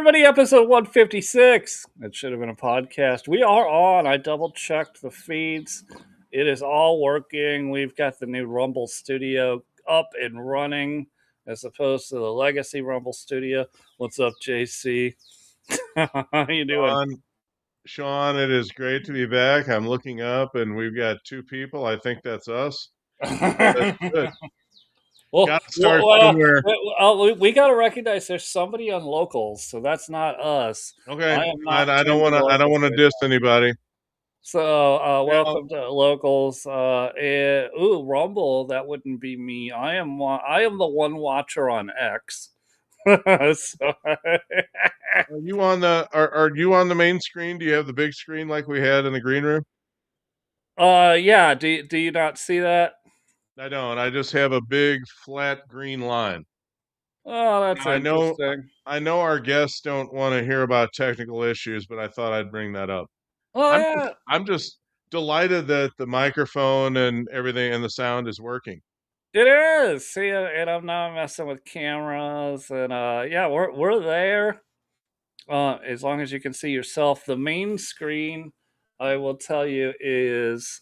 everybody, episode 156. It should have been a podcast. We are on. I double checked the feeds. It is all working. We've got the new Rumble Studio up and running as opposed to the legacy Rumble Studio. What's up, JC? How you doing? Sean, it is great to be back. I'm looking up and we've got two people. I think that's us. That's good. Well, Got to start somewhere. we got to recognize there's somebody on locals, so that's not us. Okay. I am not. I don't want to. I don't want to diss anybody. So, Now, welcome to locals. Rumble. That wouldn't be me. I am the one watcher on X. So, are you on the? Are you on the main screen? Do you have the big screen like we had in the green room? yeah. Do you not see that? I don't. I just have a big flat green line. Oh, that's interesting. I know our guests don't want to hear about technical issues, but I thought I'd bring that up. Oh yeah. I'm just delighted that the microphone and everything and the sound is working. It is. See, and I'm not messing with cameras, and yeah, we're there. As long as you can see yourself, the main screen, I will tell you, is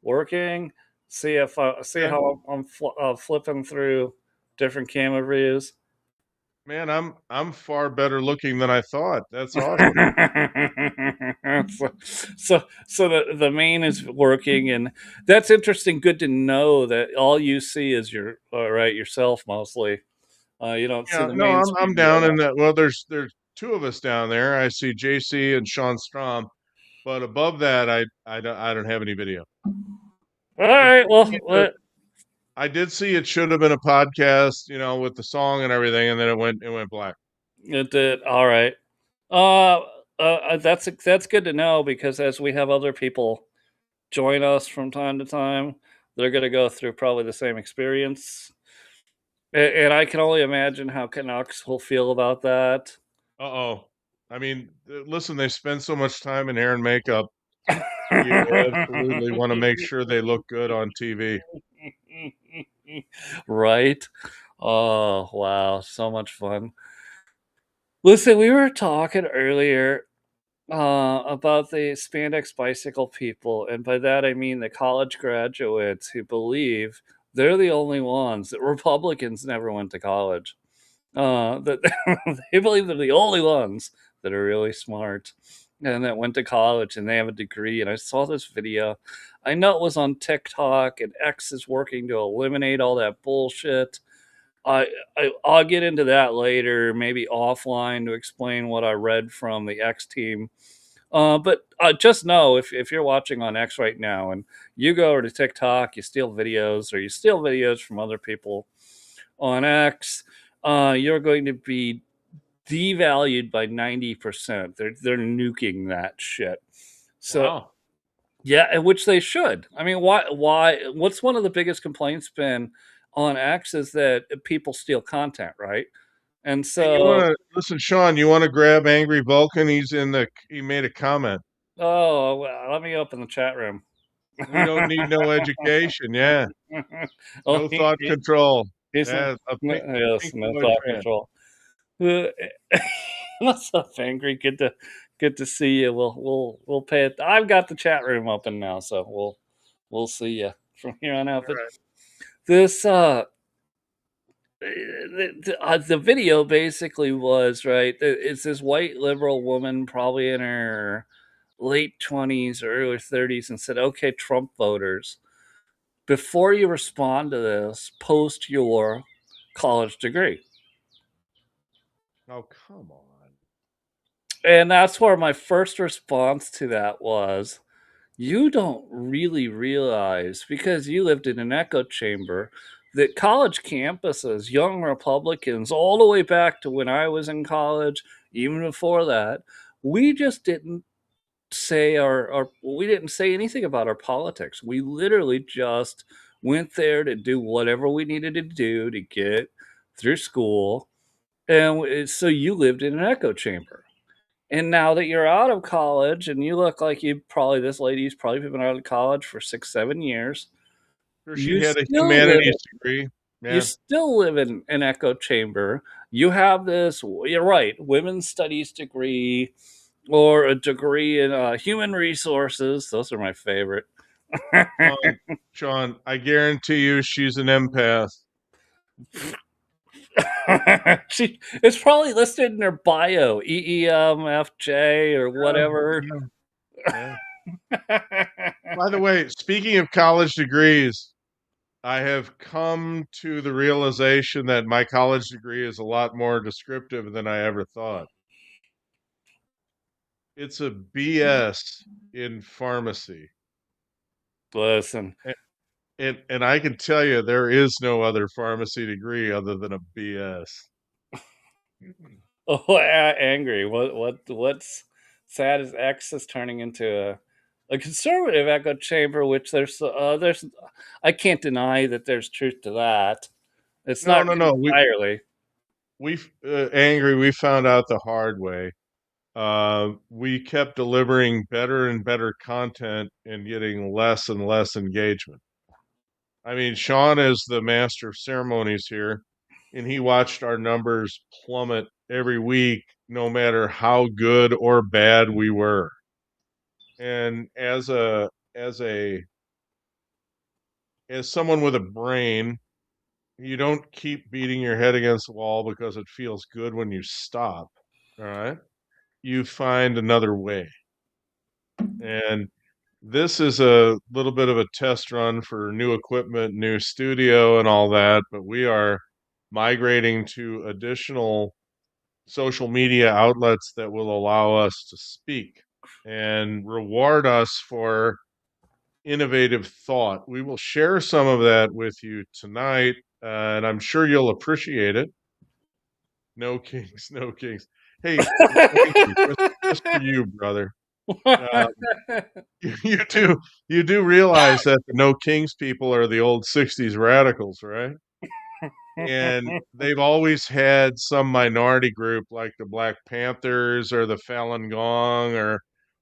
working. See if see how I'm flipping through different camera views. Man, I'm far better looking than I thought. That's awesome. so the main is working, and that's interesting. Good to know that all you see is yourself mostly. You don't see the main. I'm down in that. Well, there's two of us down there. I see JC and Sean Strom, but above that, I don't have any video. All right. I did see it should have been a podcast, with the song and everything, and then it went black. It did. All right. That's good to know, because as we have other people join us from time to time, they're going to go through probably the same experience, and I can only imagine how Canucks will feel about that. Uh-oh. I mean, listen, they spend so much time in hair and makeup. You absolutely want to make sure they look good on TV. Right? Oh, wow. So much fun. Listen, we were talking earlier about the spandex bicycle people, and by that I mean the college graduates who believe they're the only ones that Republicans never went to college. That they believe they're the only ones that are really smart and that went to college and they have a degree. And I saw this video. I know it was on TikTok, and X is working to eliminate all that bullshit. I'll get into that later, maybe offline, to explain what I read from the X team. But just know, if you're watching on X right now and you go over to TikTok, you steal videos, or you steal videos from other people on X, you're going to be devalued by 90%. They're nuking that shit. So wow. Yeah, which they should. I mean, why what's one of the biggest complaints been on X is that people steal content, right? And so Listen, Sean, you want to grab Angry Vulcan? He made a comment. Oh, well, let me open the chat room. We don't need no education. Yeah. No thought control. No thought control. What's up, Angry? Good to see you. We'll pay it. I've got the chat room open now, so we'll see you from here on out. But this the video basically was, right, it's this white liberal woman, probably in her late 20s or early 30s, and said, okay, Trump voters, before you respond to this, post your college degree. Oh, come on. And that's where my first response to that was, you don't really realize, because you lived in an echo chamber, that college campuses, young Republicans, all the way back to when I was in college, even before that, we just didn't say we didn't say anything about our politics. We literally just went there to do whatever we needed to do to get through school. And so you lived in an echo chamber. And now that you're out of college, and you look like this lady's probably been out of college for 6-7 years. Sure, she had a humanities degree. You Yeah. still live in an echo chamber. You have this, you're right, women's studies degree or a degree in human resources. Those are my favorite. Sean, Sean, I guarantee you she's an empath. It's probably listed in her bio, EEMFJ or Yeah, whatever. yeah, yeah. By the way, speaking of college degrees, I have come to the realization that my college degree is a lot more descriptive than I ever thought. It's a BS in pharmacy. Listen, A- and I can tell you there is no other pharmacy degree other than a BS. oh, angry. What's sad is X is turning into a conservative echo chamber, which there's I can't deny that there's truth to that. It's No, not no, no. entirely. We angry. We found out the hard way. We kept delivering better and better content and getting less and less engagement. I mean, Sean is the master of ceremonies here, and he watched our numbers plummet every week, no matter how good or bad we were. And as a as someone with a brain, you don't keep beating your head against the wall because it feels good when you stop. All right. You find another way. And this is a little bit of a test run for new equipment, new studio, and all that, but we are migrating to additional social media outlets that will allow us to speak and reward us for innovative thought. We will share some of that with you tonight, and I'm sure you'll appreciate it. No kings, no kings. Hey, Angry, just for you, brother. Uh, you do realize that the No Kings people are the old '60s radicals, right? And they've always had some minority group like the Black Panthers or the Falun Gong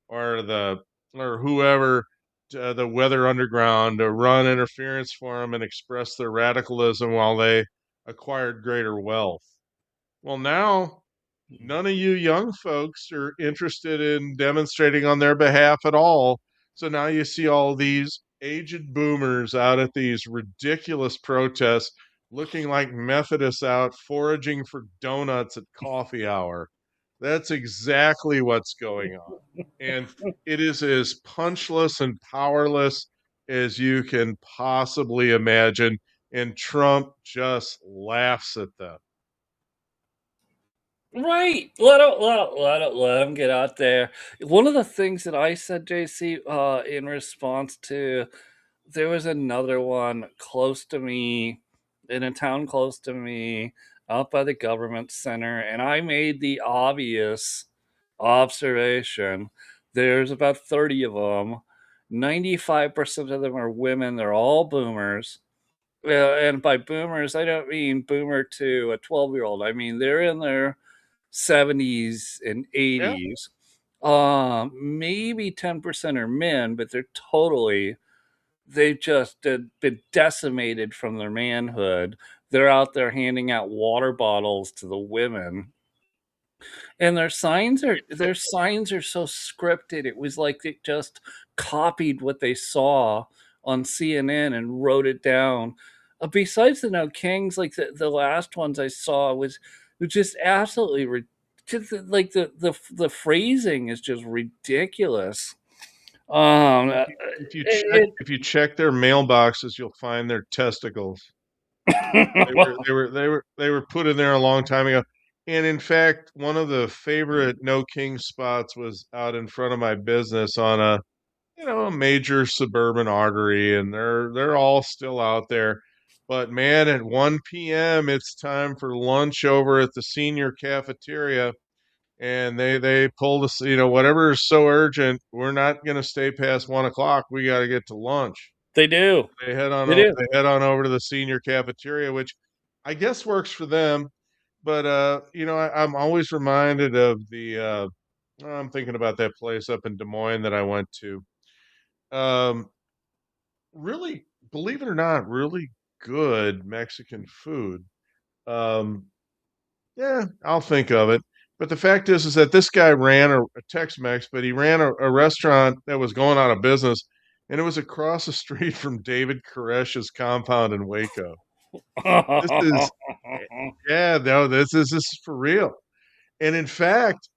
or the or whoever the Weather Underground to run interference for them and express their radicalism while they acquired greater wealth. Well, now none of you young folks are interested in demonstrating on their behalf at all. So now you see all these aged boomers out at these ridiculous protests looking like Methodists out foraging for donuts at coffee hour. That's exactly what's going on. And it is as punchless and powerless as you can possibly imagine. And Trump just laughs at them. Right. Let him get out there. One of the things that I said, JC, in response to there was another one close to me in a town close to me out by the government center, and I made the obvious observation. There's about 30 of them. 95% of them are women. They're all boomers. And by boomers, I don't mean boomer to a 12-year-old. I mean, they're in their 70s and Yeah. 80s. Maybe 10% are men, but they've just been decimated from their manhood. They're out there handing out water bottles to the women. And their signs are so scripted. It was like they just copied what they saw on CNN and wrote it down. Besides the No Kings, like the last ones I saw was just absolutely just like the phrasing is just ridiculous. If Um, it, if you check their mailboxes, you'll find their testicles. They were put in there a long time ago. And in fact, one of the favorite No King spots was out in front of my business on a a major suburban artery, and they're all still out there. But man, at 1 p.m., it's time for lunch over at the senior cafeteria, and they pull this, whatever is so urgent, we're not going to stay past 1 o'clock. We got to get to lunch. they do. They do. They head on over to the senior cafeteria, which I guess works for them. But I'm always reminded of the I'm thinking about that place up in Des Moines that I went to. Um, really, believe it or not, really good Mexican food. Um, yeah, I'll think of it. But the fact is that this guy ran a Tex-Mex, but he ran a restaurant that was going out of business, and it was across the street from David Koresh's compound in Waco. This is, yeah, no, this is for real. And in fact,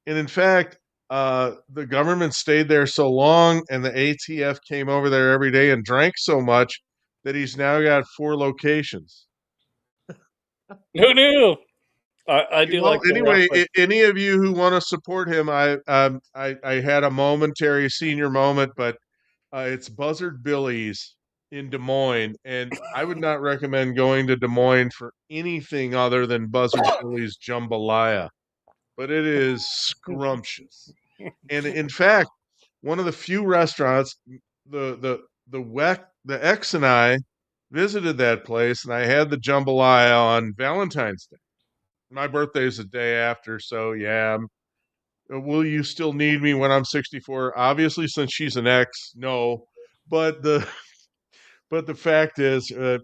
the government stayed there so long, and the ATF came over there every day and drank so much that he's now got 4 locations. Who knew? I do Well, like the anyway, reference. any of you who want to support him, I had a momentary senior moment, but it's Buzzard Billy's in Des Moines, and I would not recommend going to Des Moines for anything other than Buzzard Billy's jambalaya, but it is scrumptious. And in fact, one of the few restaurants, the ex and I visited that place, and I had the jambalaya on Valentine's Day. My birthday is the day after, so yeah. Will you still need me when I'm 64? Obviously, since she's an ex, no. But the fact is that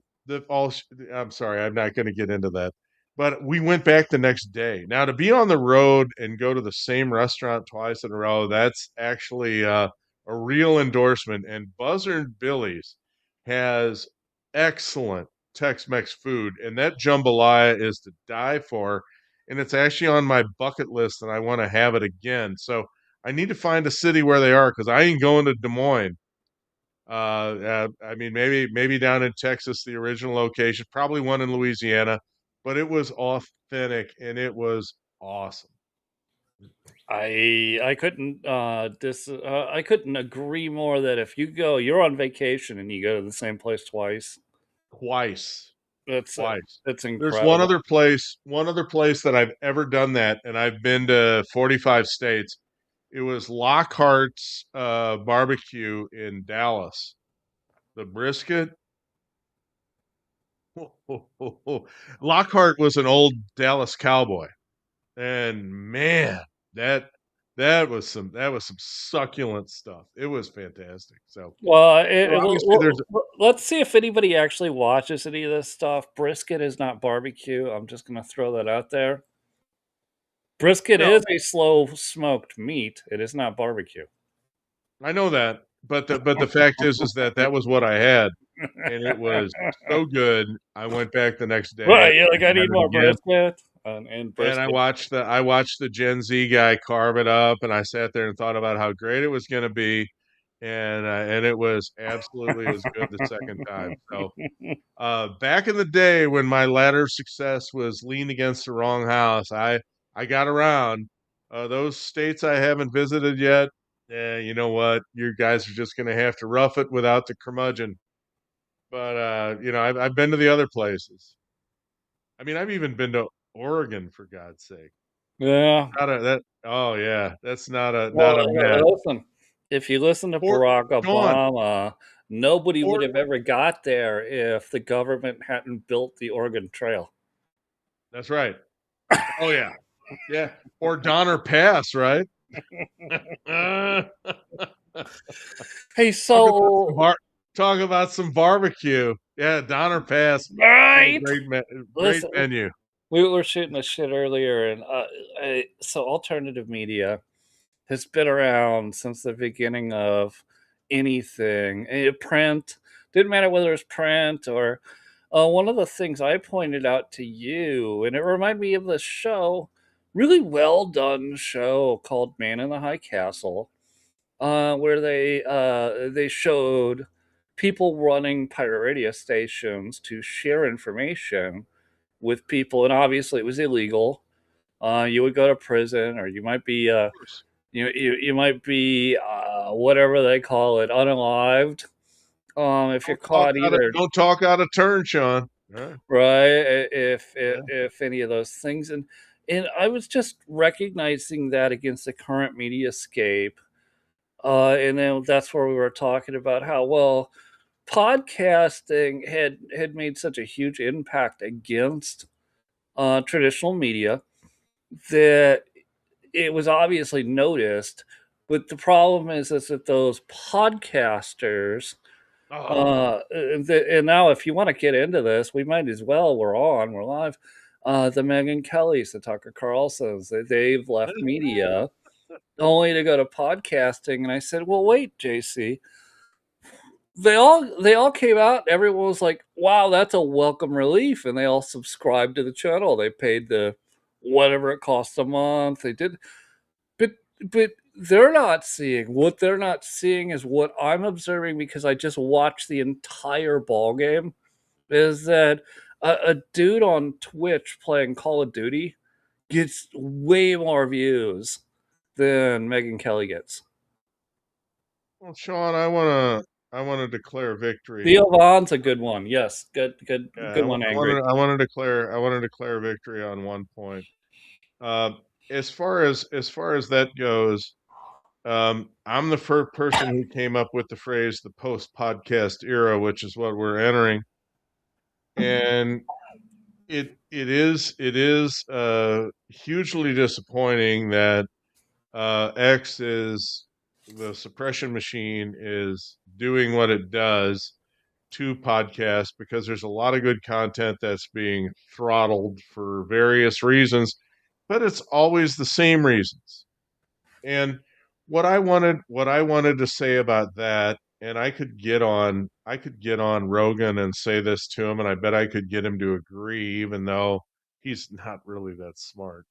all. I'm sorry, I'm not going to get into that. But we went back the next day. Now to be on the road and go to the same restaurant twice in a row, that's actually a real endorsement. And Buzzard Billy's has excellent Tex-Mex food, and that jambalaya is to die for. And it's actually on my bucket list, and I want to have it again. So I need to find a city where they are because I ain't going to Des Moines. I mean, maybe down in Texas, the original location, probably one in Louisiana, but it was authentic and it was awesome. I couldn't agree more that if you go, you're on vacation and you go to the same place twice. Twice, That's twice. that's There's incredible. one other place that I've ever done that, and I've been to 45 states. It was Lockhart's barbecue in Dallas. The brisket. Lockhart was an old Dallas cowboy. And man, that that was some succulent stuff. It was fantastic. So, Well, obviously there's let's see if anybody actually watches any of this stuff. Brisket is not barbecue. I'm just gonna throw that out there. Brisket no, is a slow smoked meat. It is not barbecue. I know that, but the fact is that that was what I had, and it was so good. I went back the next day Right, you're like, and "I had need it more again. brisket," and And brisket. I watched the Gen Z guy carve it up, and I sat there and thought about how great it was going to be, and it was absolutely as good the second time. So, back in the day when my ladder of success was leaned against the wrong house, I got around. Those states I haven't visited yet, you know what? You guys are just going to have to rough it without the curmudgeon. But I've been to the other places. I mean, I've even been to Oregon for God's sake. Yeah. Not a that. Oh yeah, that's not Well, a myth. listen, if you listen to Or Barack Sean, Obama, nobody would or have ever got there if the government hadn't built the Oregon Trail. that's right. Oh yeah, yeah. Or Donner Pass, right? Hey, Talk about some so talk about some barbecue. Yeah, Donner Pass. What a right? great Listen, menu. we were shooting the shit earlier, and so alternative media has been around since the beginning of anything. Print didn't matter whether it's print or one of the things I pointed out to you, and it reminded me of this show, really well done show called Man in the High Castle, where they showed people running pirate radio stations to share information with people, and obviously it was illegal. You would go to prison, or you might be you might be whatever they call it, unalived. If you're caught either Don't talk out of turn, Sean. Yeah, right, yeah. if any of those things, and I was just recognizing that against the current media scape, and then that's where we were talking about how well podcasting had made such a huge impact against traditional media that it was obviously noticed. But the problem is that those podcasters And now if you wanna get into this, we might as well, we're live. The Megyn Kellys, the Tucker Carlsons, they've left media only to go to podcasting, and I said, "Well, wait, JC." They all came out, everyone was like, "Wow, that's a welcome relief," and they all subscribed to the channel. They paid the whatever it costs a month, they did but but they're not seeing is what I'm observing because I just watched the entire ball game, is that a dude on Twitch playing Call of Duty gets way more views than Megyn Kelly gets. Well, Sean, I wanna declare victory. Theo Vaughn's a good one. Yes, Yeah, good one, Angry. I wanna declare victory on one point. Uh, as far as that goes, I'm the first person who came up with the phrase "the post-podcast era," which is what we're entering, and it is hugely disappointing that X is the suppression machine is doing what it does to podcasts because there's a lot of good content that's being throttled for various reasons, but it's always the same reasons. And what I wanted to say about that, and I could get on Rogan and say this to him, and I bet I could get him to agree, even though he's not really that smart.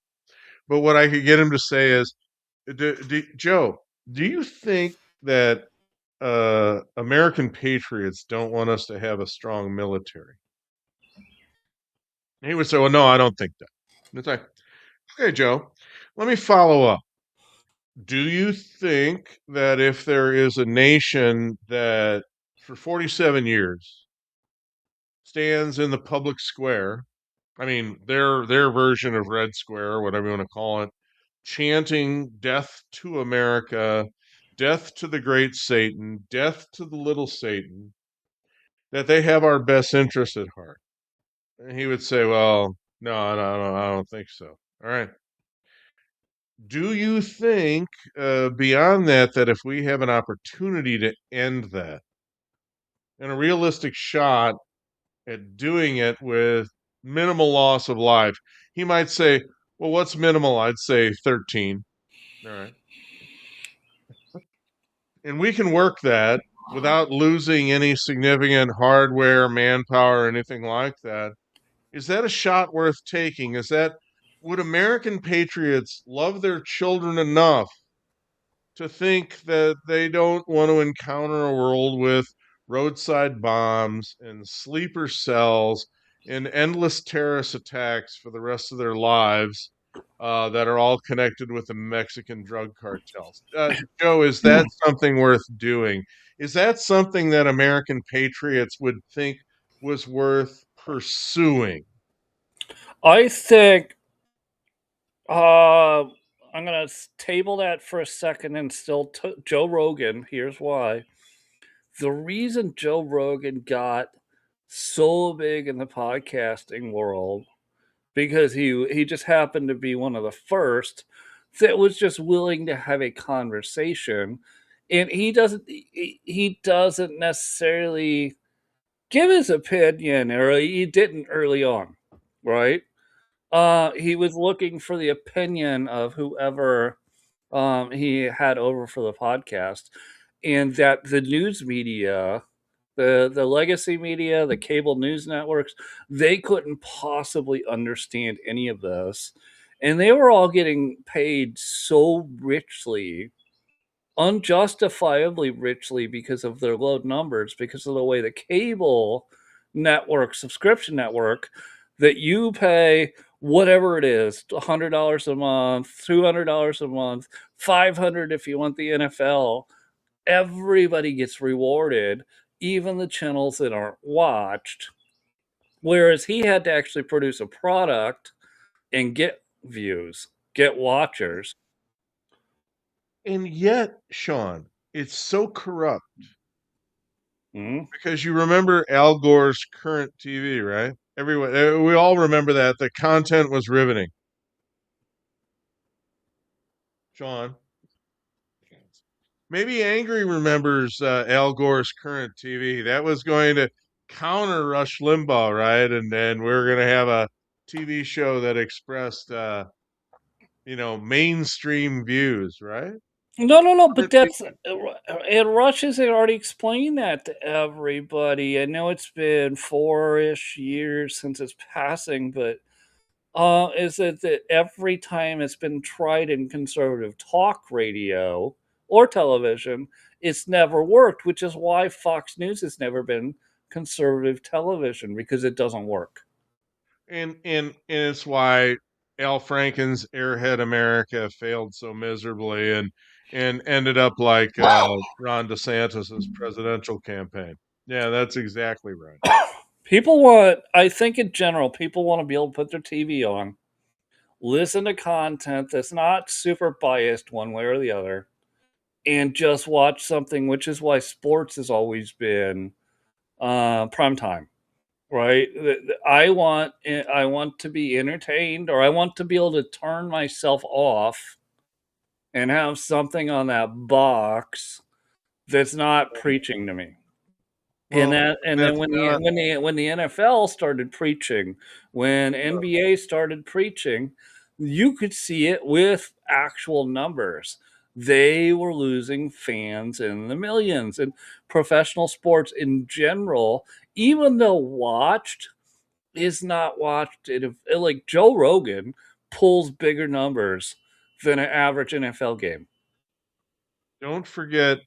But what I could get him to say is, Joe, do you think that American patriots don't want us to have a strong military? And he would say, "Well, no, I don't think that." And it's like, okay, Joe, let me follow up. Do you think that if there is a nation that for 47 years stands in the public square, I mean their version of Red Square or whatever you want to call it, chanting death to America, death to the great Satan, death to the little Satan, that they have our best interest at heart? And he would say, "Well, no, I don't think so." All right. Do you think, beyond that, that if we have an opportunity to end that and a realistic shot at doing it with minimal loss of life, he might say, "Well, what's minimal?" I'd say 13. All right. And we can work that without losing any significant hardware, manpower, or anything like that. Is that a shot worth taking? Would American patriots love their children enough to think that they don't want to encounter a world with roadside bombs and sleeper cells and endless terrorist attacks for the rest of their lives, that are all connected with the Mexican drug cartels? Joe, is that something worth doing? Is that something that American patriots would think was worth pursuing? I think uh, I'm gonna table that for a second and still Joe Rogan. Here's why: the reason Joe Rogan got so big in the podcasting world because he just happened to be one of the first that was just willing to have a conversation, and he doesn't necessarily give his opinion, or he didn't early on, right? He was looking for the opinion of whoever he had over for the podcast, and that the news media, the legacy media, the cable news networks, they couldn't possibly understand any of this, and they were all getting paid so richly, unjustifiably richly, because of their low numbers, because of the way the cable network, subscription network, that you pay whatever it is, $100 a month, $200 a month, 500 if you want the NFL, everybody gets rewarded, even the channels that aren't watched. Whereas he had to actually produce a product and get views, get watchers. And yet, Sean, it's so corrupt Mhm. because you remember Al Gore's Current TV, right? Everyone, we all remember that. The content was riveting. Sean, maybe Angry remembers Al Gore's current TV. That was going to counter Rush Limbaugh, right? And then we were going to have a TV show that expressed, mainstream views, right? No, no, no, but Current that's TV. and Rush has already explained that to everybody. I know it's been 4-ish years since its passing, but is that every time it's been tried in conservative talk radio or television, it's never worked, which is why Fox News has never been conservative television because it doesn't work. And it's why Al Franken's Airhead America failed so miserably and ended up like Ron DeSantis's presidential campaign. Yeah, that's exactly right. People want, I think in general, people want to be able to put their TV on, listen to content that's not super biased one way or the other, and just watch something, which is why sports has always been prime time, right? I want to be entertained, or I want to be able to turn myself off and have something on that box that's not preaching to me. Well, And then that's not when the NFL started preaching, when NBA started preaching, you could see it with actual numbers. They were losing fans in the millions, and professional sports in general, even though watched, is not watched. Like Joe Rogan pulls bigger numbers than an average NFL game. don't forget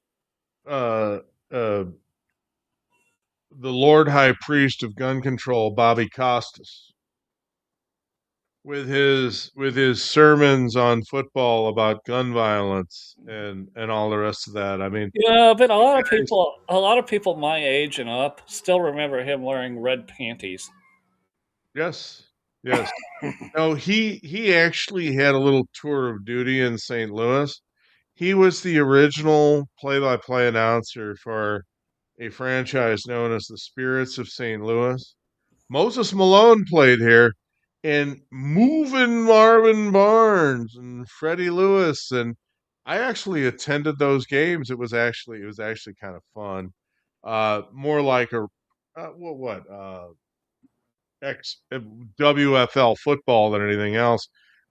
uh uh the Lord High Priest of gun control, Bobby Costas, with his sermons on football about gun violence and all the rest of that. I mean, Yeah, but you guys, a lot of people my age and up still remember him wearing red panties. yes, yes. No, he actually had a little tour of duty in St. Louis. He was the original play-by-play announcer for a franchise known as the Spirits of St. Louis. Moses Malone played here, and moving Marvin Barnes and Freddie Lewis, and I actually attended those games. It was actually kind of fun. More like a what X WFL football than anything else.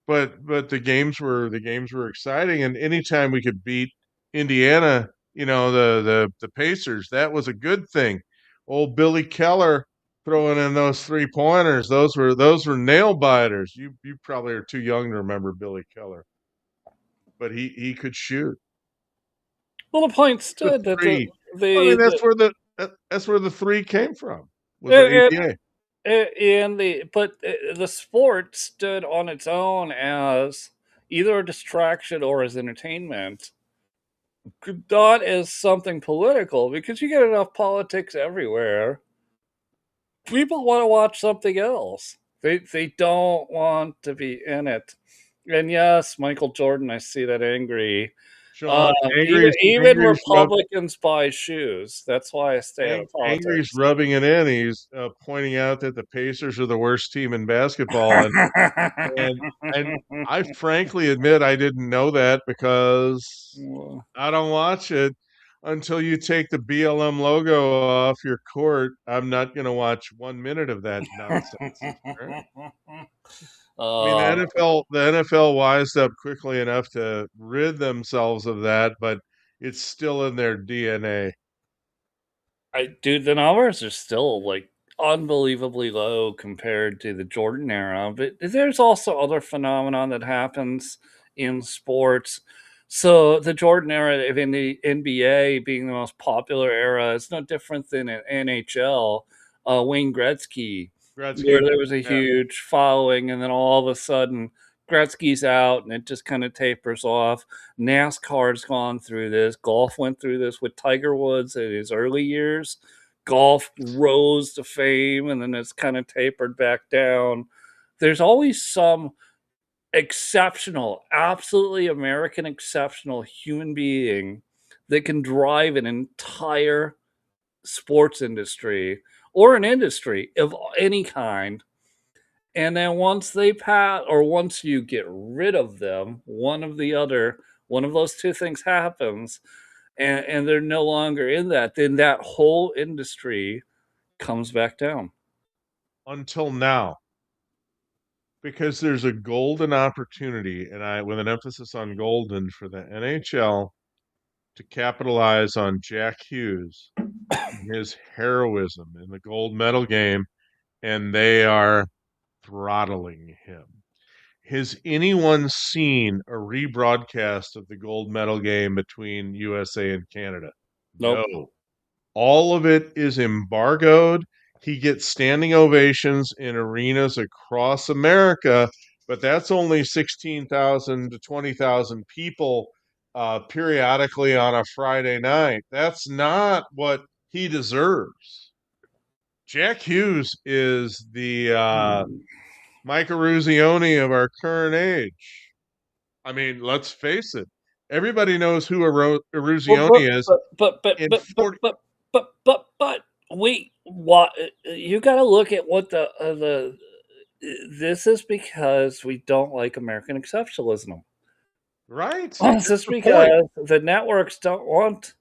But the games were exciting, and anytime we could beat Indiana, the Pacers, that was a good thing. Old Billy Keller throwing in those 3 pointers, those were nail biters. You probably are too young to remember Billy Keller, but he could shoot. Well, the point The stood that three. Well, I the, mean, the that's where the three came from. Was an and, ABA. and the but the sport stood on its own as either a distraction or as entertainment, not as something political, because you get enough politics everywhere. People want to watch something else. They don't want to be in it. And yes, Michael Jordan, I see that angry. Sean, Even Angry's even Angry's rub Republicans buy shoes. That's why I stay out of Angry's politics. rubbing it in. He's pointing out that the Pacers are the worst team in basketball, and I frankly admit I didn't know that because I don't watch it until you take the BLM logo off your court. I'm not going to watch 1 minute of that nonsense. Right? I mean, the uh, NFL, the NFL wised up quickly enough to rid themselves of that, but it's still in their DNA. dude, the numbers are still like unbelievably low compared to the Jordan era. But there's also other phenomenon that happens in sports. So the Jordan era in the NBA being the most popular era is no different than an NHL. Wayne Gretzky, where Gretzky, there was a yeah. huge following, and then all of a sudden Gretzky's out, and it just kind of tapers off. NASCAR's gone through this. Golf went through this with Tiger Woods in his early years. Golf rose to fame, and then it's kind of tapered back down. There's always some exceptional, absolutely American exceptional human being that can drive an entire sports industry or an industry of any kind. And then once they pass, or once you get rid of them, one of those two things happens. and they're no longer in that, then that whole industry comes back down. Until now, because there's a golden opportunity, and I with an emphasis on golden for the NHL to capitalize on Jack Hughes and his heroism in the gold medal game, and they are throttling him. Has anyone seen a rebroadcast of the gold medal game between USA and Canada? Nope. No. All of it is embargoed. He gets standing ovations in arenas across America, but that's only 16,000 to 20,000 people periodically on a Friday night. That's not what he deserves. Jack Hughes is the Mike Eruzione of our current age. I mean, let's face it. Everybody knows who Well, Eruzione is. In 40, but wait, what? You got to look at what the. This is because we don't like American exceptionalism. right? This That's is the point. because the networks don't want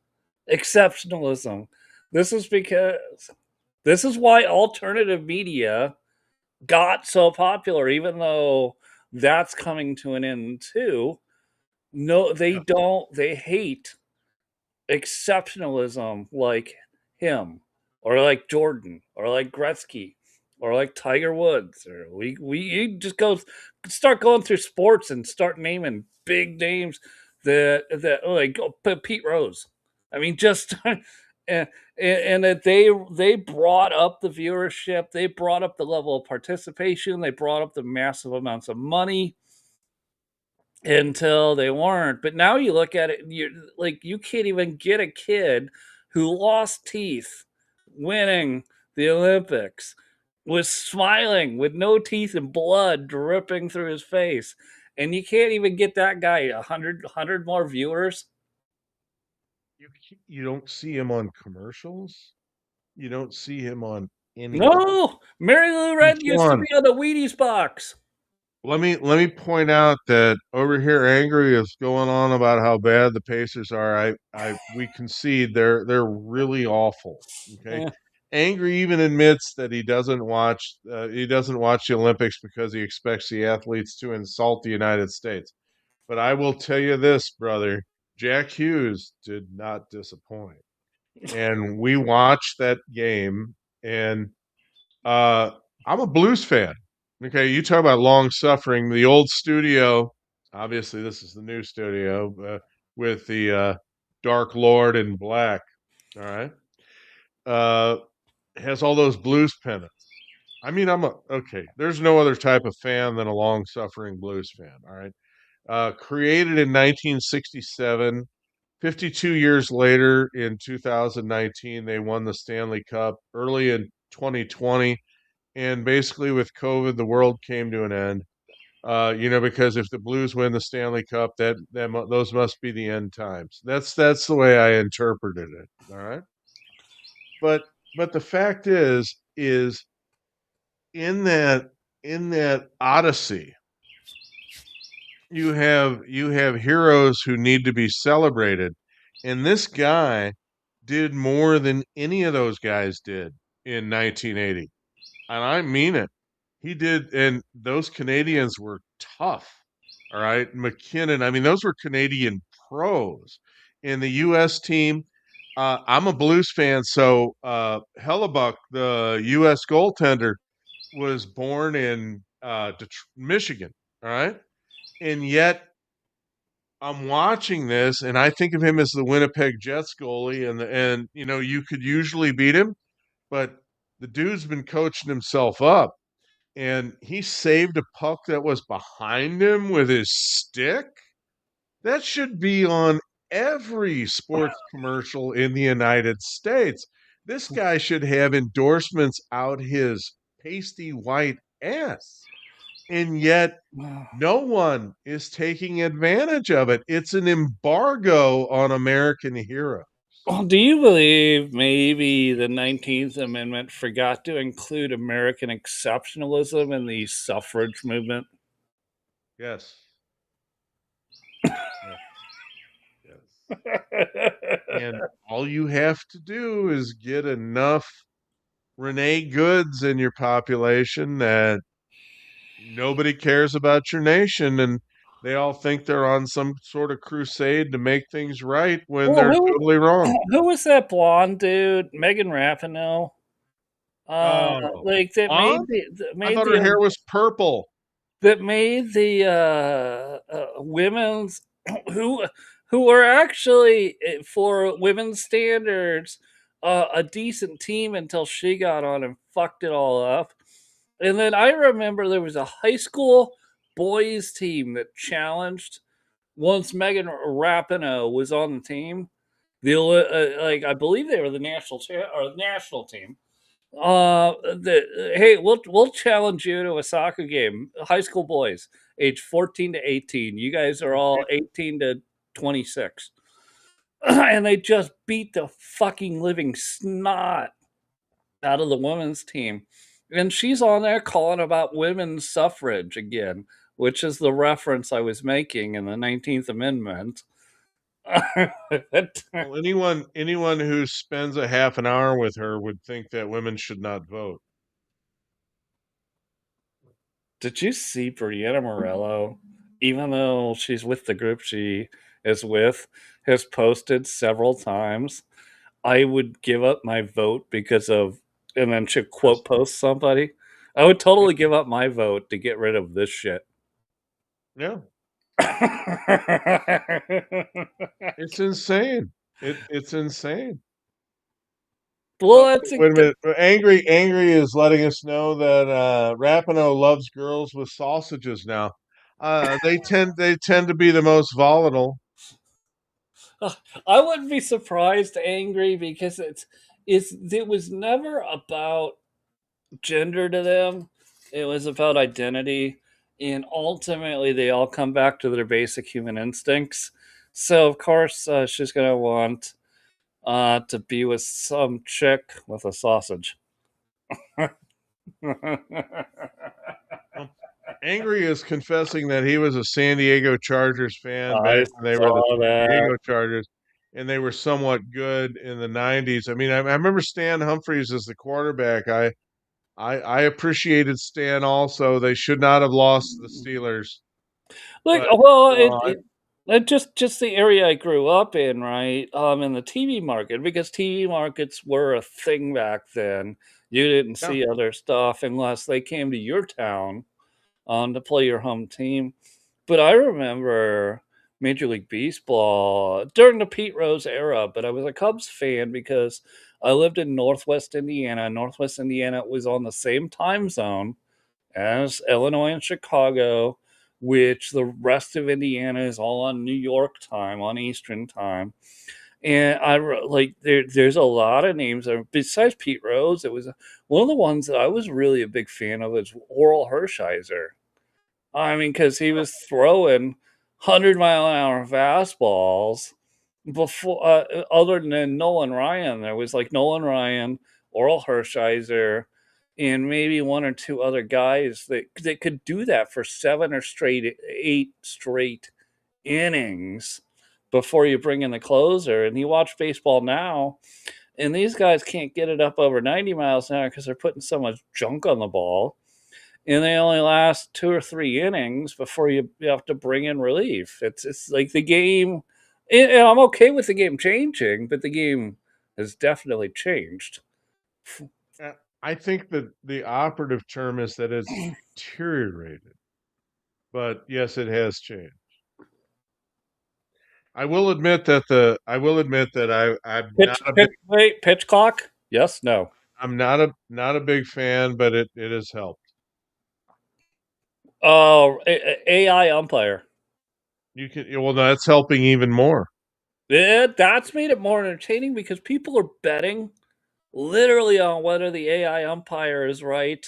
exceptionalism. This is because this is why alternative media got so popular, even though that's coming to an end too. No, they Yeah. don't. They hate exceptionalism like him, or like Jordan, or like Gretzky, or like Tiger Woods, or we you just go start going through sports and start naming big names that like Pete Rose. I mean, just and that they brought up the viewership, they brought up the level of participation, they brought up the massive amounts of money until they weren't. But now you look at it, and you're like, you can't even get a kid who lost teeth winning the Olympics, was smiling with no teeth and blood dripping through his face. And you can't even get that guy a hundred more viewers. You don't see him on commercials. You don't see him on anything. No, Mary Lou And Retton used to Sean, be on the Wheaties box. let me point out that over here, Angry is going on about how bad the Pacers are. I we concede they're really awful. Okay, Yeah. Angry even admits that he doesn't watch the Olympics because he expects the athletes to insult the United States. But I will tell you this, brother, Jack Hughes did not disappoint. And we watched that game, and uh, I'm a blues fan. Okay, you talk about long suffering. The old studio, obviously, this is the new studio with the Dark Lord in black. All right, uh, has all those blues pennants. I mean, okay. There's no other type of fan than a long suffering blues fan. All right, created in 1967. 52 years later, in 2019, they won the Stanley Cup. Early in 2020, and basically with COVID, the world came to an end. Because if the Blues win the Stanley Cup, those must be the end times. That's the way I interpreted it. All right, but the fact is in that odyssey, you have heroes who need to be celebrated, and this guy did more than any of those guys did in 1980, and I mean it. He did, and those Canadians were tough. All right, McKinnon. I mean, those were Canadian pros. In the U.S. team, I'm a Blues fan, so Hellebuck, the U.S. goaltender, was born in Michigan. All right, and yet I'm watching this, and I think of him as the Winnipeg Jets goalie, and you could usually beat him, but the dude's been coaching himself up, and he saved a puck that was behind him with his stick. That should be on every sports commercial in the United States. This guy should have endorsements out his pasty white ass. And yet, no one is taking advantage of it. It's an embargo on American heroes. Well, do you believe maybe the 19th Amendment forgot to include American exceptionalism in the suffrage movement? Yes. Yes. Yes. And all you have to do is get enough Renee Goods in your population that nobody cares about your nation, and they all think they're on some sort of crusade to make things right when Well, they're totally wrong. who was that blonde dude? Megan Rapinoe. Oh, Like that blonde? I made thought her hair was purple. the women's who who were actually for women's standards a decent team until she got on and fucked it all up. And then I remember there was a high school boys team that challenged once Megan Rapinoe was on the team. Like I believe they were the national team. Hey, we'll challenge you to a soccer game, high school boys, age 14 to 18. You guys are all 18 to 26. And they just beat the fucking living snot out of the women's team. And she's on there calling about women's suffrage again, which is the reference I was making in the 19th Amendment. Well, anyone who spends a half an hour with her would think that women should not vote. Did you see Brianna Morello, even though she's with the group she is with, has posted several times, I would give up my vote because of, and then she'll Yes. quote post somebody. I would totally give up my vote to get rid of this shit. Yeah, it's insane. It's insane. Well, that's a Wait a minute. Angry is letting us know that Rapinoe loves girls with sausages now. They tend to be the most volatile. I wouldn't be surprised angry because it was never about gender to them. It was about identity, and ultimately they all come back to their basic human instincts. So of course she's gonna want to be with some chick with a sausage. Well, Angry is confessing that he was a San Diego Chargers fan I back when they were the saw San that. Diego Chargers, and they were somewhat good in the '90s. I mean, I remember Stan Humphries as the quarterback. I appreciated Stan also. They should not have lost to the Steelers, Like, but well, I, it just the area I grew up in, right? In the TV market, because TV markets were a thing back then. You didn't yeah, see other stuff unless they came to your town to play your home team. But I remember Major League Baseball during the Pete Rose era, but I was a Cubs fan because I lived in Northwest Indiana. Northwest Indiana was on the same time zone as Illinois and Chicago, which the rest of Indiana is all on New York time, on Eastern time. And like there's a lot of names besides Pete Rose. It was one of the ones that I was really a big fan of was Oral Hershiser. I mean, because he was throwing 100-mile-an-hour fastballs before, other than Nolan Ryan. There was like Nolan Ryan, Oral Hershiser, and maybe one or two other guys that could do that for eight straight innings before you bring in the closer. And you watch baseball now, and these guys can't get it up over 90 miles an hour because they're putting so much junk on the ball and they only last 2 or 3 innings before you have to bring in relief. It's like the game, and I'm okay with the game changing, but the game has definitely changed. I think that the operative term is that it's deteriorated. But yes, it has changed. I will admit that Pitch clock. Yes, no. I'm not a big fan, but it has helped. Oh, AI umpire. You can well, no, that's helping even more. That's made it more entertaining because people are betting literally on whether the AI umpire is right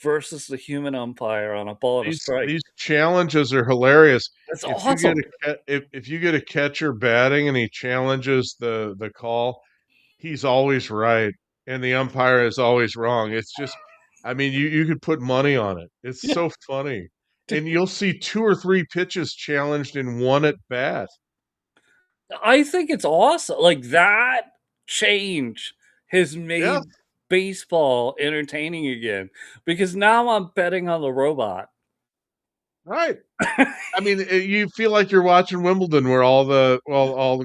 versus the human umpire on a ball and a strike. These challenges are hilarious. It's If you get awesome. if you get a catcher batting and he challenges the call, he's always right, and the umpire is always wrong. It's just, I mean, you could put money on it. It's Yeah. so funny, and you'll see 2 or 3 pitches challenged in one at bat. I think it's awesome. Like that change has Yes, made baseball entertaining again because now I'm betting on the robot. right. I mean, you feel like you're watching Wimbledon, where all the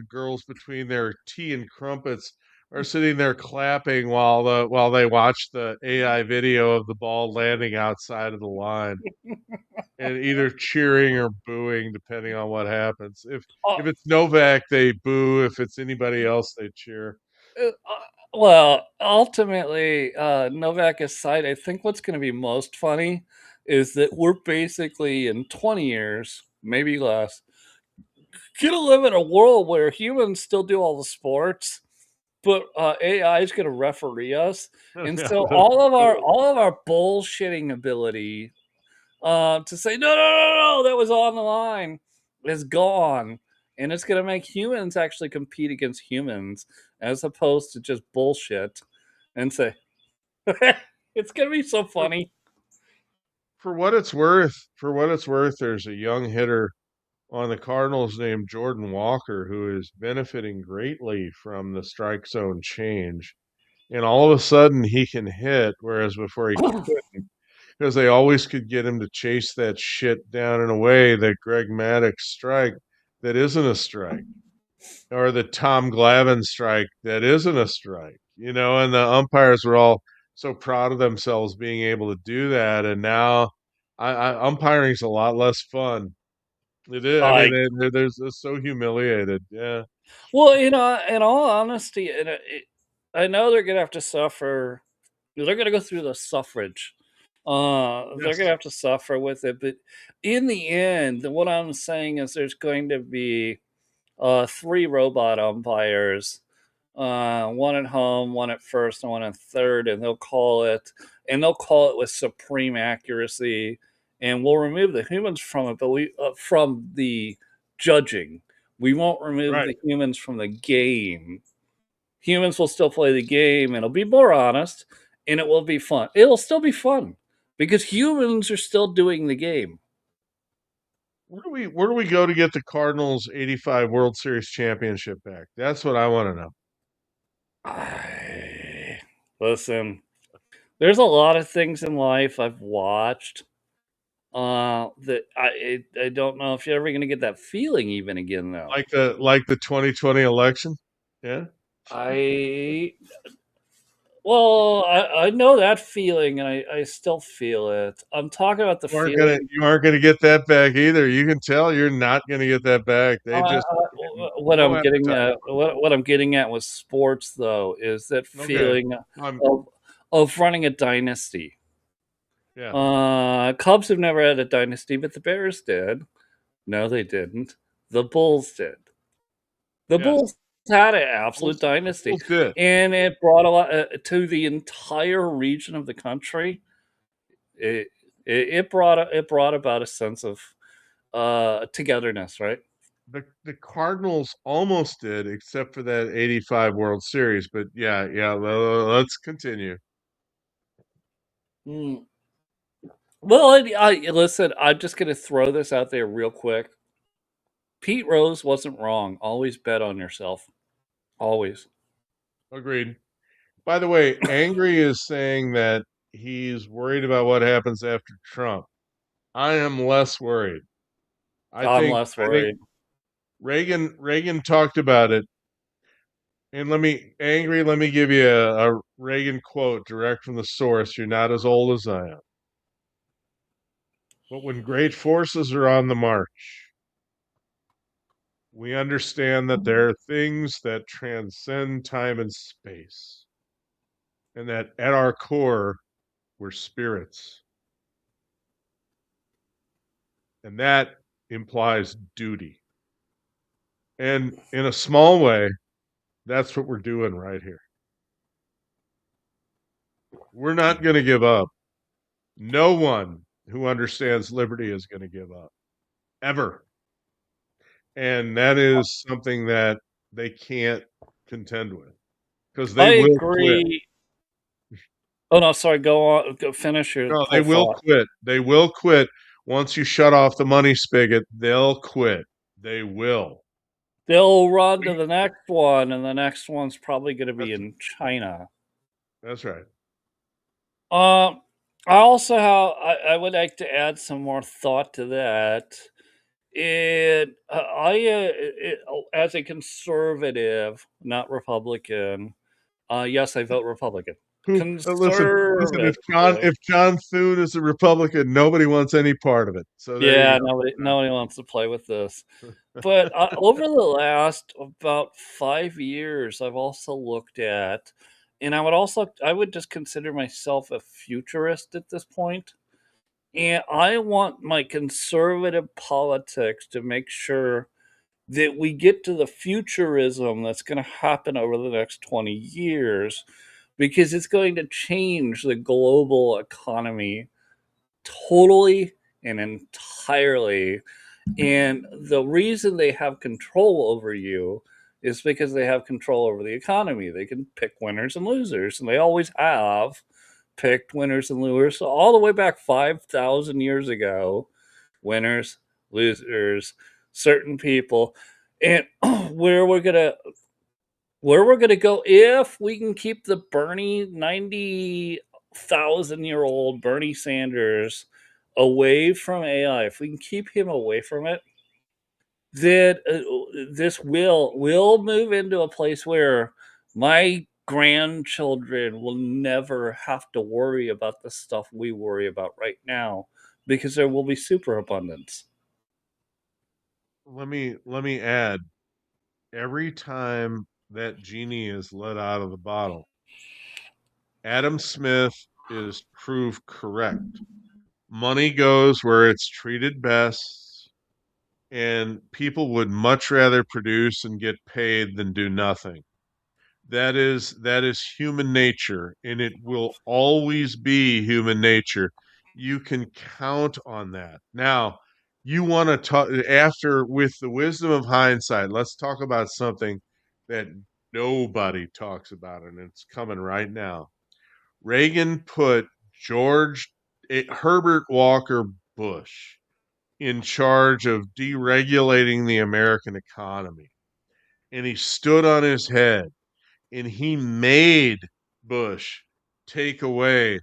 girls between their tea and crumpets are sitting there clapping while they watch the AI video of the ball landing outside of the line, and either cheering or booing depending on what happens. If Uh, it's Novak, they boo. If it's anybody else, they cheer. well, ultimately, Novak aside, I think what's going to be most funny is that we're basically in 20 years, maybe less, gonna live in a world where humans still do all the sports, but AI is gonna referee us, and Yeah, so all of our bullshitting ability to say no, no, no, no, that was on the line is gone, and it's gonna make humans actually compete against humans as opposed to just bullshit, and say it's gonna be so for, funny. for what it's worth, there's a young hitter on the Cardinals named Jordan Walker who is benefiting greatly from the strike zone change. And all of a sudden he can hit, whereas before he couldn't, because they always could get him to chase that shit down in a way that Greg Maddux strike that isn't a strike, or the Tom Glavine strike that isn't a strike, and the umpires were all so proud of themselves being able to do that. And now umpiring's a lot less fun. It is. I mean, I they're so humiliated. Yeah. Well, in all honesty, I know they're gonna have to suffer. They're gonna go through the suffrage. They're gonna Yes. have to suffer with it, but in the end, what I'm saying is there's going to be three robot umpires, one at home, one at first, and one at third, and they'll call it with supreme accuracy, and we'll remove the humans from it, but we from the judging. We won't remove Right. the humans from the game. Humans will still play the game, and it'll be more honest, and it will be fun. It'll still be fun because humans are still doing the game. Where do we go to get the Cardinals 85 World Series championship back? That's what I want to know. I, listen, there's a lot of things in life I've watched that I don't know if you're ever gonna get that feeling even again though. Like the 2020 election. Yeah. I well, I know that feeling and I still feel it. I'm talking about the feeling You aren't gonna get that back either. You can tell you're not gonna get that back. They just what no I'm getting appetite. at what I'm getting at with sports though is that Okay. feeling Um. of running a dynasty. Yeah. Cubs have never had a dynasty, but the Bears did. No, they didn't. The Bulls did. The Yes. Bulls had an absolute Bulls, dynasty, Bulls did. and it brought a lot to the entire region of the country. It brought about a sense of togetherness, right? The Cardinals almost did, except for that 85 World Series. But yeah, yeah. Let's continue. Mm. Well, listen. I'm just gonna throw this out there real quick. Pete Rose wasn't wrong. Always bet on yourself. Always. Agreed. By the way, Angry is saying that he's worried about what happens after Trump. I am less worried. I I'm think less I think worried. Reagan talked about it. And let me give you a Reagan quote direct from the source. You're not as old as I am. But when great forces are on the march, we understand that there are things that transcend time and space, and that at our core, we're spirits. And that implies duty. And in a small way, that's what we're doing right here. We're not going to give up. No one who understands liberty is going to give up, ever. And that is something that they can't contend with because they I will quit. agree. Oh no, sorry. Go on. Go finish your No, they whole will thought. quit. They will quit once you shut off the money spigot. They'll quit. They will. They'll run to the next one, and the next one's probably going to be That's in China. that's right. Um, I also have. I would like to add some more thought to that. As a conservative, not Republican. Yes, I vote Republican. Who listen, Conservative. if John Thune is a Republican, nobody wants any part of it. So there you Yeah, go. nobody wants to play with this. But over the last about 5 years, I've also looked at, and I would just consider myself a futurist at this point. And I want my conservative politics to make sure that we get to the futurism that's going to happen over the next 20 years because it's going to change the global economy totally and entirely. And the reason they have control over you is because they have control over the economy. They can pick winners and losers, and they always have picked winners and losers. So all the way back 5,000 years ago, winners, losers, certain people, and where we're gonna go if we can keep the Bernie 90,000-year-old Bernie Sanders away from AI. If we can keep him away from it, then this will move into a place where my grandchildren will never have to worry about the stuff we worry about right now because there will be superabundance. Let me add, every time that genie is let out of the bottle, Adam Smith is proved correct. Money goes where it's treated best, and people would much rather produce and get paid than do nothing. That is human nature, and it will always be human nature. You can count on that. Now, you want to talk after with the wisdom of hindsight. Let's talk about something that nobody talks about, and it's coming right now. Reagan put Herbert Walker Bush in charge of deregulating the American economy, and he stood on his head and he made Bush take away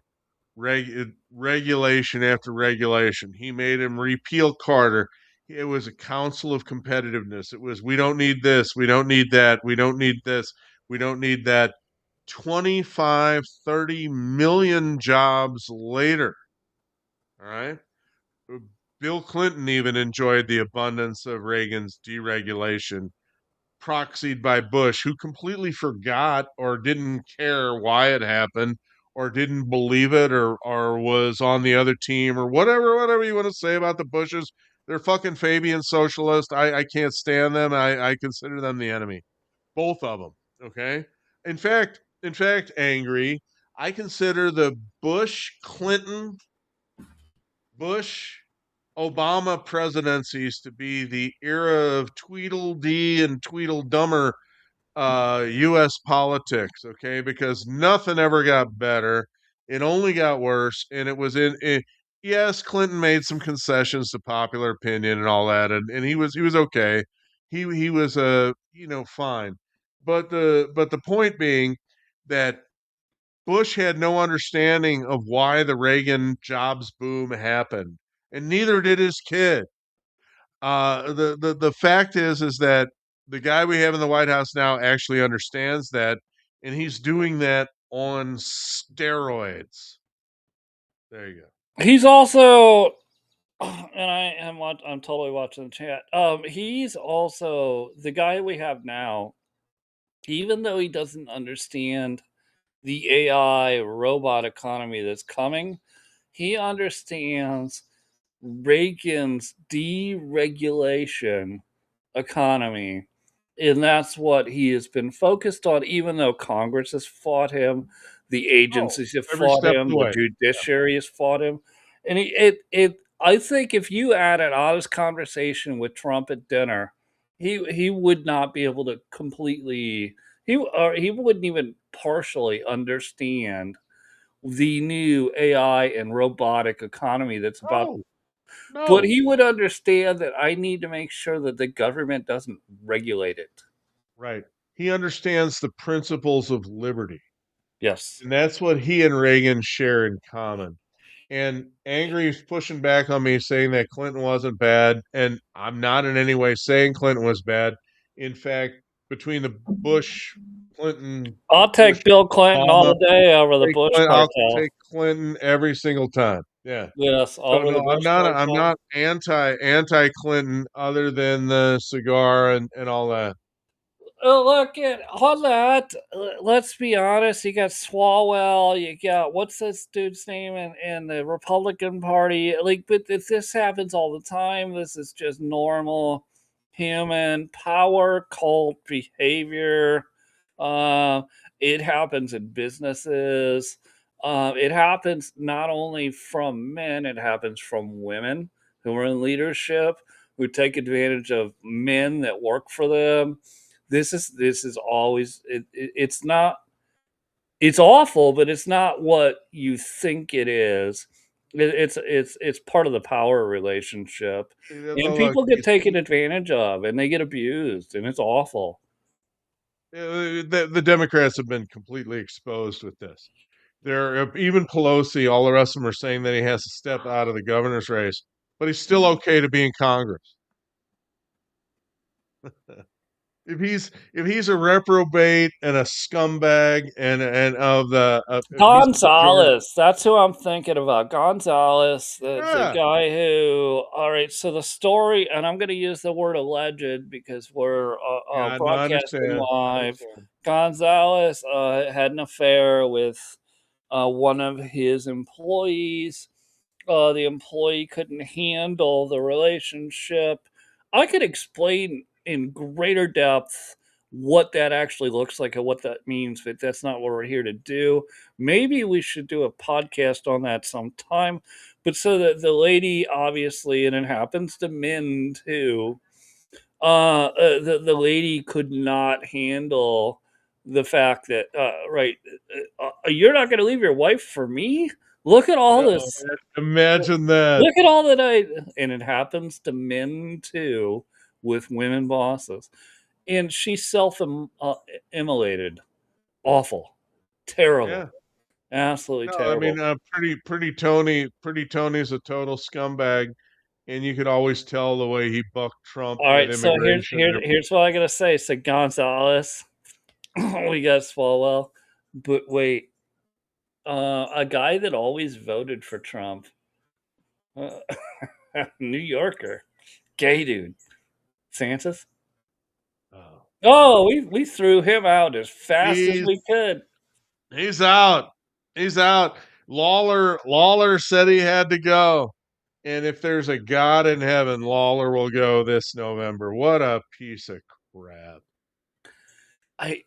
regulation after regulation. He made him repeal Carter. It was a council of competitiveness. It was, we don't need this, we don't need that, we don't need this, we don't need that. 25, 30 million jobs later. All right. Bill Clinton even enjoyed the abundance of Reagan's deregulation, proxied by Bush, who completely forgot or didn't care why it happened or didn't believe it or was on the other team or whatever you want to say about the Bushes. They're fucking Fabian socialists. I can't stand them. I consider them the enemy. Both of them. Okay. In fact, angry. I consider the Bush Obama presidencies to be the era of Tweedledee and Tweedledummer U.S. politics, okay? Because nothing ever got better. It only got worse. And it was yes, Clinton made some concessions to popular opinion and all that, and he was okay. He was fine. But the point being that Bush had no understanding of why the Reagan jobs boom happened, and neither did his kid. The fact is that the guy we have in the White House now actually understands that, and he's doing that on steroids. There you go. He's also, and I'm totally watching the chat. He's also the guy we have now. Even though he doesn't understand the AI robot economy that's coming, he understands Reagan's deregulation economy. And that's what he has been focused on, even though Congress has fought him, the Oh, agencies have every fought step of him, the the way. judiciary has fought him. And I think if you had an honest conversation with Trump at dinner, he would not be able to completely, he wouldn't even partially understand the new AI and robotic economy that's about No, But No. he would understand that I need to make sure that the government doesn't regulate it. Right. He understands the principles of liberty. Yes. And that's what he and Reagan share in common. And Angry's pushing back on me saying that Clinton wasn't bad, and I'm not in any way saying Clinton was bad. In fact, between the Bush, Clinton, I'll Bush, take Bill Clinton all Obama, the day over the Bush I'll cartel. take Clinton every single time. Yeah. Yes, So over the no, Bush I'm cartel. not anti Clinton other than the cigar and all that. Look at hold that. Let's be honest. You got Swalwell. You got what's this dude's name in the Republican Party? Like, but this happens all the time. This is just normal human power cult behavior. Uh, it happens in businesses. It happens not only from men. It happens from women who are in leadership who take advantage of men that work for them. This is always it's not, it's awful, but it's not what you think it is. It's part of the power relationship, and Look, people get taken advantage of, and they get abused, and it's awful. the Democrats have been completely exposed with this. They're even Pelosi, all the rest of them are saying that he has to step out of the governor's race, but he's still okay to be in Congress. If he's a reprobate and a scumbag and of the if he's a majority, Gonzalez, that's who I'm thinking about. Gonzalez, the yeah, guy who. All right, so the story, and I'm going to use the word alleged because we're yeah, no, I broadcasting understand, I live. understand. Gonzalez had an affair with one of his employees. The employee couldn't handle the relationship. I could explain in greater depth what that actually looks like and what that means, but that's not what we're here to do. Maybe we should do a podcast on that sometime. But so that the lady, obviously, and it happens to men too, the lady could not handle the fact that, right, you're not going to leave your wife for me? Look at all No, this. imagine that. Look at all that I, and it happens to men too with women bosses. And she self immolated. Awful. Terrible. Yeah. Absolutely No, I mean, terrible. Pretty Tony's a total scumbag, and you could always tell the way he bucked Trump All with right, so immigration and everything. here's what I gotta say. So Gonzalez, we got Swalwell, but wait, a guy that always voted for Trump, uh, New Yorker, gay dude, Santos. Oh, yeah. Oh, we threw him out as fast as He's we could. he's out. He's out. Lawler said he had to go. And if there's a God in heaven, Lawler will go this November. What a piece of crap. I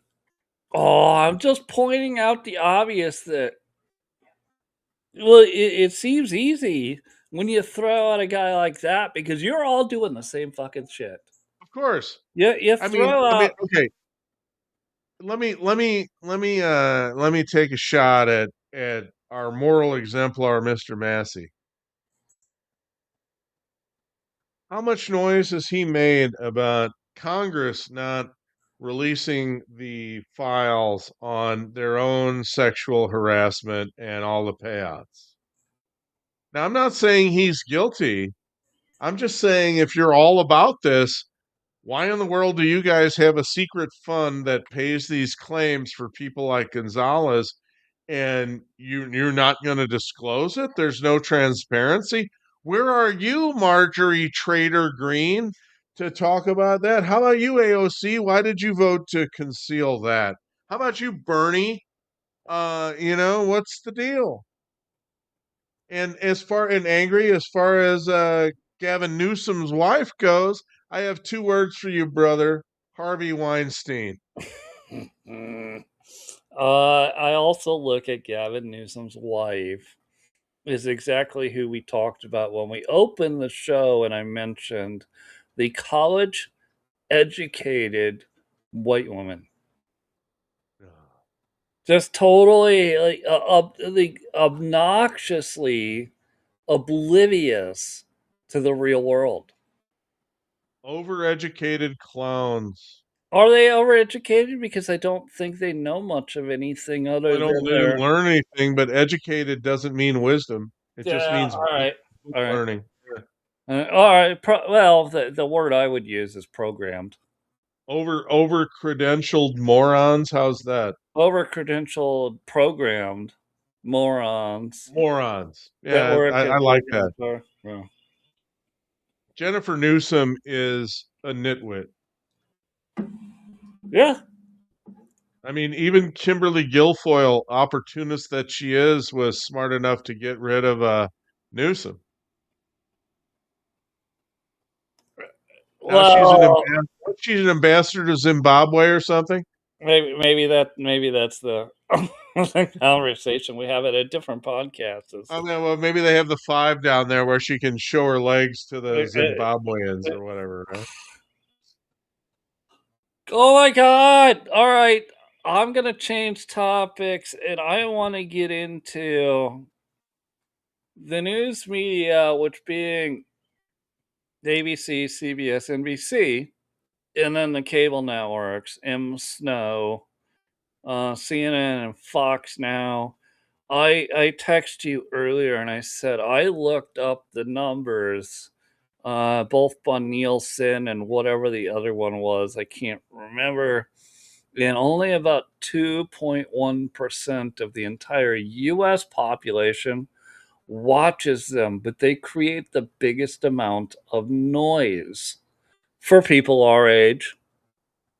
I'm just pointing out the obvious that, well, it seems easy when you throw out a guy like that because you're all doing the same fucking shit. Of course. You throw I mean, out. okay. Let me take a shot at our moral exemplar, Mr. Massey. How much noise has he made about Congress not releasing the files on their own sexual harassment and all the payouts? Now, I'm not saying he's guilty. I'm just saying if you're all about this, why in the world do you guys have a secret fund that pays these claims for people like Gonzalez and you're not going to disclose it? There's no transparency. Where are you, Marjorie Trader Green, to talk about that? How about you, AOC? Why did you vote to conceal that? How about you, Bernie? What's the deal? And as far as Gavin Newsom's wife goes, I have two words for you, brother. Harvey Weinstein. Mm. I also look at Gavin Newsom's wife is exactly who we talked about when we opened the show, and I mentioned the college educated white woman. Just totally like obnoxiously oblivious to the real world. Overeducated clowns. Are they overeducated? Because I don't think they know much of anything Well, other they don't than live and their. learn anything, but educated doesn't mean wisdom. It just Yeah, means all right, all right, learning. Yeah. all right. Well, the word I would use is programmed. Over credentialed morons. How's that? Over credentialed, programmed morons Morons. that Yeah, work I at like Google. that. Yeah. Jennifer Newsom is a nitwit. Yeah. I mean, even Kimberly Guilfoyle, opportunist that she is, was smart enough to get rid of Newsom. Now Well, she's an ambassador to Zimbabwe or something. maybe that's the conversation we have at a different podcast. Is I mean, well, maybe they have the five down there where she can show her legs to the Zimbabweans or whatever, right? oh my god! All right, I'm gonna change topics, and I want to get into the news media, which being ABC, CBS, NBC, and then the cable networks, M. Snow, CNN, and Fox Now. I texted you earlier and I said I looked up the numbers, both on Nielsen and whatever the other one was. I can't remember. And only about 2.1% of the entire US population watches them, but they create the biggest amount of noise for people our age,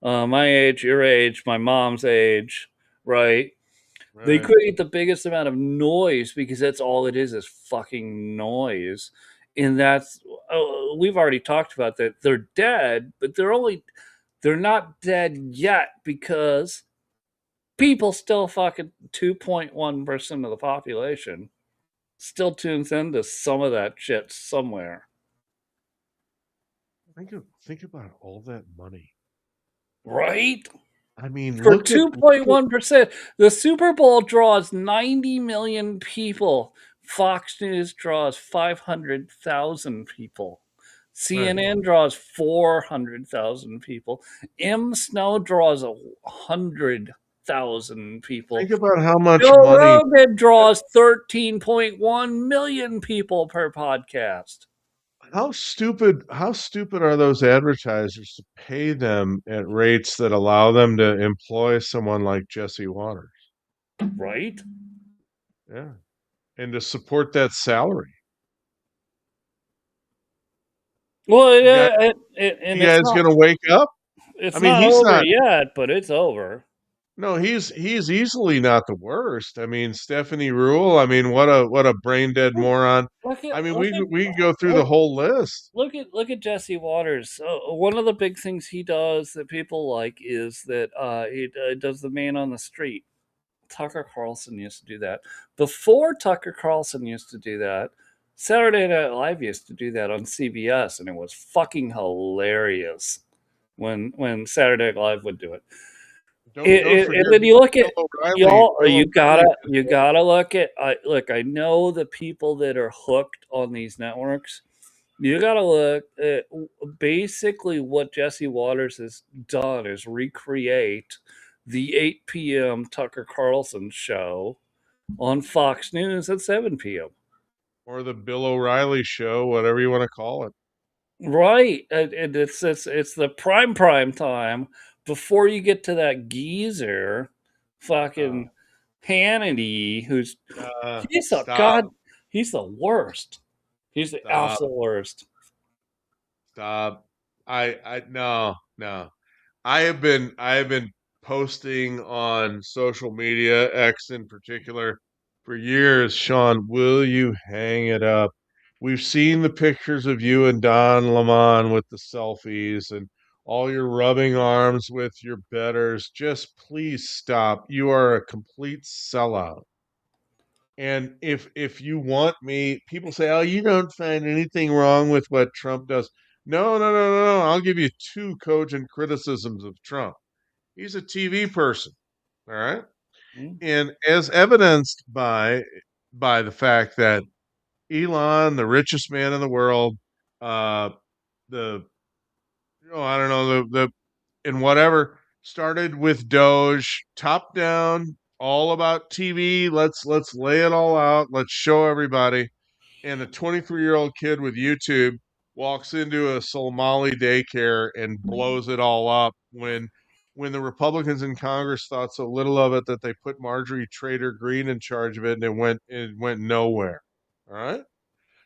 my age, your age, my mom's age, right? They Right. create the biggest amount of noise because that's all it is fucking noise. And that's we've already talked about that. They're dead, but they're not dead yet because people still fucking 2.1% of the population still tunes into some of that shit somewhere. Think about all that money. Right? I mean, For look at 2.1%. The Super Bowl draws 90 million people. Fox News draws 500,000 people. right. CNN draws 400,000 people. M. Snow draws 100,000 people. Think about how much Joe money. Rogan draws 13.1 million people per podcast. How stupid are those advertisers to pay them at rates that allow them to employ someone like Jesse Waters? Right? Yeah. And to support that salary. Well, You guys yeah, you and guys gonna wake up? I it's mean, not he's over not yet, but it's over. no, he's easily not the worst. I mean, Stephanie Rule, I mean, what a brain dead moron. Look at I mean, look at we can go through the look whole list. look at Jesse Waters. One of the big things he does that people like is that he does the man on the street. Tucker Carlson used to do that. Before Tucker Carlson used to do that, Saturday Night Live used to do that on CBS, and it was fucking hilarious when Saturday Night Live would do it. Don't And forget then you look at Bill O'Reilly. y'all. Bill O'Reilly. You gotta look at. Look. I know the people that are hooked on these networks. You gotta look at basically what Jesse Waters has done is recreate the 8 p.m. Tucker Carlson show on Fox News at 7 p.m. Or the Bill O'Reilly show, whatever you want to call it. Right, and it's the prime time before you get to that geezer, Uh, fucking Hannity, who's he's a Stop, god, he's the worst. He's the stop, absolute worst. stop. I no, no. I have been posting on social media, X in particular, for years. Sean, will you hang it up? We've seen the pictures of you and Don Lemon with the selfies and all your rubbing arms with your betters. Just please stop. You are a complete sellout. And if you want me, people say, "Oh, you don't find anything wrong with what Trump does." No, no, no, no, no. I'll give you two cogent criticisms of Trump. He's a TV person, all right? Mm. And as evidenced by the fact that Elon, the richest man in the world, uh, the I don't know the and whatever started with Doge, top down, all about TV. Let's lay it all out. Let's show everybody. And a 23-year-old kid with YouTube walks into a Somali daycare and blows it all up when the Republicans in Congress thought so little of it that they put Marjorie Trader Green in charge of it and it went nowhere. All right.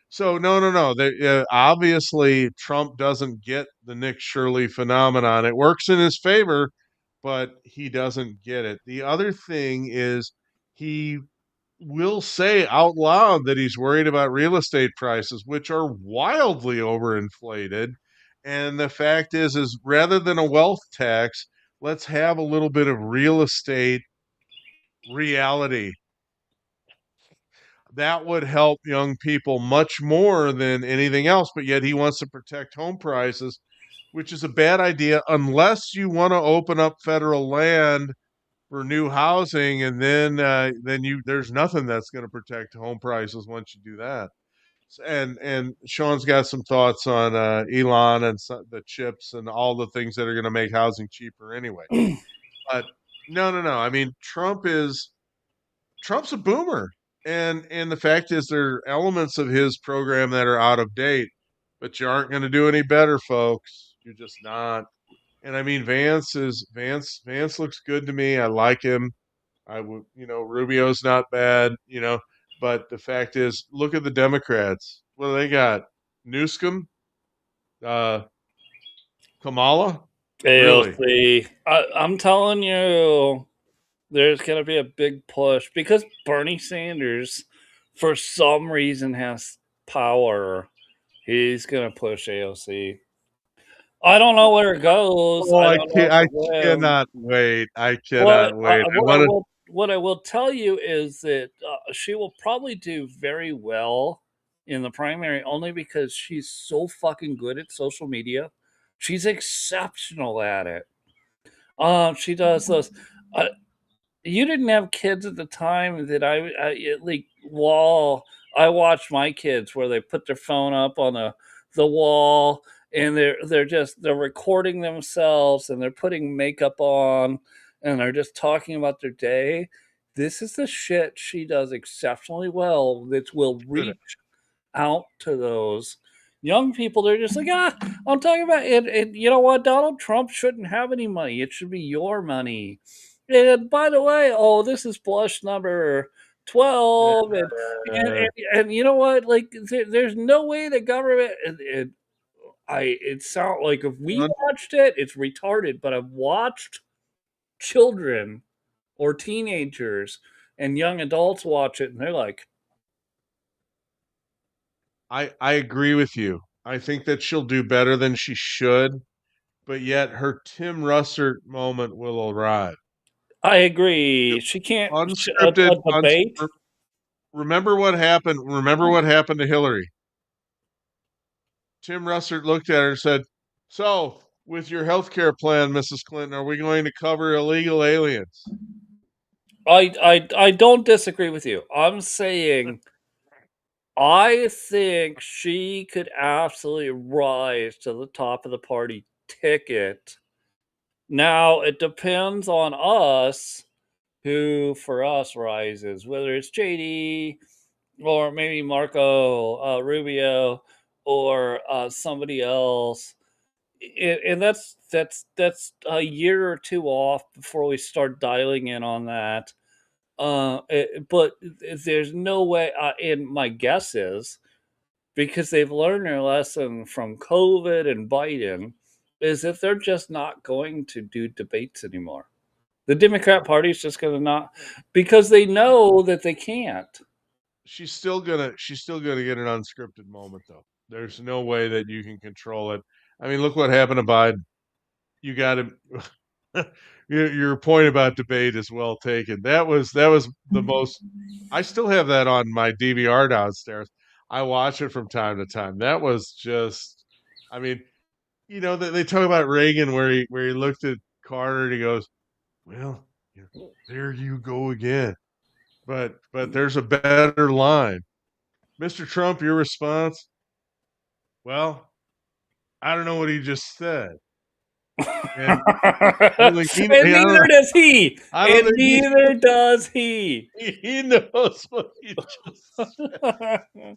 So no. Obviously, Trump doesn't get the Nick Shirley phenomenon. It works in his favor, but he doesn't get it. The other thing is he will say out loud that he's worried about real estate prices, which are wildly overinflated. And the fact is rather than a wealth tax, let's have a little bit of real estate reality. That would help young people much more than anything else. But yet he wants to protect home prices, which is a bad idea unless you want to open up federal land for new housing, and then there's nothing that's going to protect home prices once you do that. And Sean's got some thoughts on Elon and the chips and all the things that are going to make housing cheaper anyway. But no. I mean, Trump's a boomer, and the fact is there are elements of his program that are out of date, but you aren't going to do any better, folks. You're just not. And I mean, Vance looks good to me. I like him. I would, Rubio's not bad, but the fact is, look at the Democrats. What do they got? Newsom, uh, Kamala, really? AOC. I'm telling you, there's going to be a big push because Bernie Sanders, for some reason, has power. He's going to push AOC. I don't know where it goes. Oh, I don't know if I it wins. cannot wait. I What cannot wait. I what I want to. will what I will tell you is that she will probably do very well in the primary only because she's so fucking good at social media. She's exceptional at it. She does those. Uh, you didn't have kids at the time that like wall. I watched my kids where they put their phone up on the wall and they're recording themselves and they're putting makeup on and they're just talking about their day. This is the shit she does exceptionally well that will Good. reach out to those young people. They're just like, I'm talking about it. And you know what? Donald Trump shouldn't have any money. It should be your money. And by the way, oh, this is blush number 12. And you know what? Like, there's no way the government. It sound like if we watched it, it's retarded. But I've watched children or teenagers and young adults watch it, and they're like, I agree with you. I think that she'll do better than she should, but yet her Tim Russert moment will arrive. I agree. She can't Unscripted. a debate. Remember what happened. Remember what happened to Hillary. Tim Russert looked at her and said, "So, with your health care plan, Mrs. Clinton, are we going to cover illegal aliens?" I don't disagree with you. I'm saying I think she could absolutely rise to the top of the party ticket. Now it depends on us who for us rises, whether it's JD or maybe Marco Rubio or somebody else. And that's a year or two off before we start dialing in on that. But there's no way. And my guess is because they've learned their lesson from COVID and Biden, is if they're just not going to do debates anymore. The Democrat Party is just going to not because they know that they can't. She's still gonna get an unscripted moment though. There's no way that you can control it. I mean, look what happened to Biden. You got to your point about debate is well taken. That was the most. I still have that on my DVR downstairs. I watch it from time to time. That was just. I mean, they talk about Reagan where he looked at Carter and he goes, "Well, there you go again." But there's a better line. Mr. Trump, your response? Well, I don't know what he just said. And I don't And think he, neither does he. I don't And think neither does he. he knows what he just said.